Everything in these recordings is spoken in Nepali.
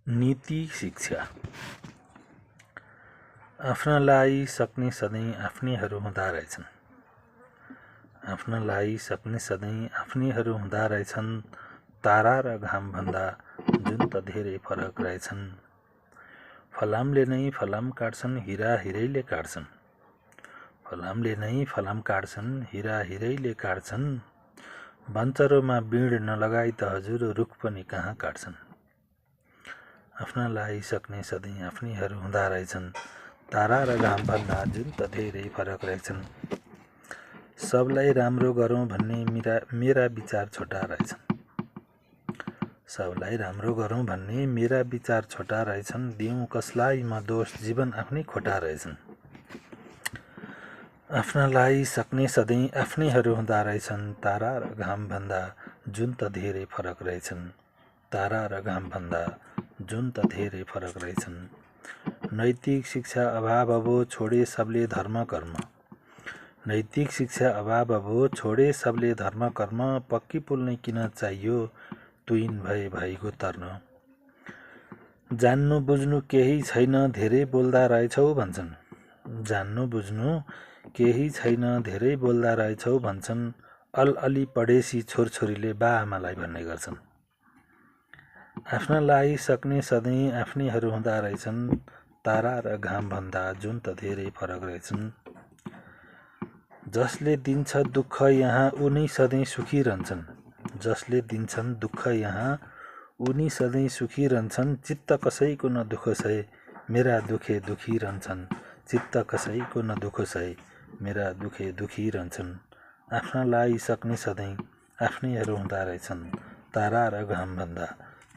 नीति शिक्षा। आफ्नालाई सक्ने सधैँ आफ्नैहरू हुँदा रहेछन्। आफ्नालाई सक्ने सधैँ आफ्नैहरू हुँदा रहेछन्। तारा र घामभन्दा जुन त धेरै फरक रहेछन्। फलामले नै फलाम काट्छन्, हिरा हिरैले काट्छन्। फलामले नै फलाम काट्छन्, हिरा हिरैले काट्छन्। बन्चरोमा बिँड नलगाई त हजुर रुख पनि कहाँ काट्छन्। आफ्नालाई सक्ने सधैँ आफ्नैहरू हुँदा रहेछन्। तारा र घामभन्दा जुन त धेरै फरक रहेछन्। सबलाई राम्रो गरौँ भन्ने मेरा विचार छोटा रहेछन्। सबलाई राम्रो गरौँ भन्ने मेरा विचार छोटा रहेछन्। दिउँ कसलाई म दोष, जीवन आफ्नै खोटा रहेछन्। आफ्नालाई सक्ने सधैँ आफ्नैहरू हुँदा रहेछन्। तारा र घामभन्दा जुन त धेरै फरक रहेछन्। तारा र घामभन्दा जुन त धेरै फरक रहेछन्। नैतिक शिक्षा अभाव अबो छोडे सबले धर्म कर्म। नैतिक शिक्षा अभाव अबो छोडे सबले धर्म कर्म। पक्की पुल नै किन चाहियो, तुइन भए भइगो तर्न। जान्नु बुझ्नु केही छैन, धेरै बोल्दा रहेछौ भन्छन्। जान्नु बुझ्नु केही छैन, धेरै बोल्दा रहेछौ भन्छन्। अलअलि पढेसी छोरछोरीले बा आमालाई भन्ने गर्छन्। आफ्नालाई सक्ने सधैँ आफ्नैहरू हुँदा रहेछन्। तारा र घामभन्दा जुन त धेरै फरक रहेछन्। जसले दिन्छ दुःख यहाँ उनी सधैँ सुखी रहन्छन्। जसले दिन्छन् दुःख यहाँ उनी सधैँ सुखी रहन्छन्। चित्त कसैको न दुःख सहे, मेरा दुखे दुखी रहन्छन्। चित्त कसैको न दुःख सहे, मेरा दुखे दुखी रहन्छन्। आफ्नालाई सक्ने सधैँ आफ्नैहरू हुँदा रहेछन्। तारा र घामभन्दा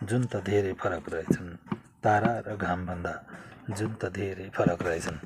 जुन त धेरै फरक रहेछन्। तारा र घामभन्दा जुन त धेरै फरक रहेछन्।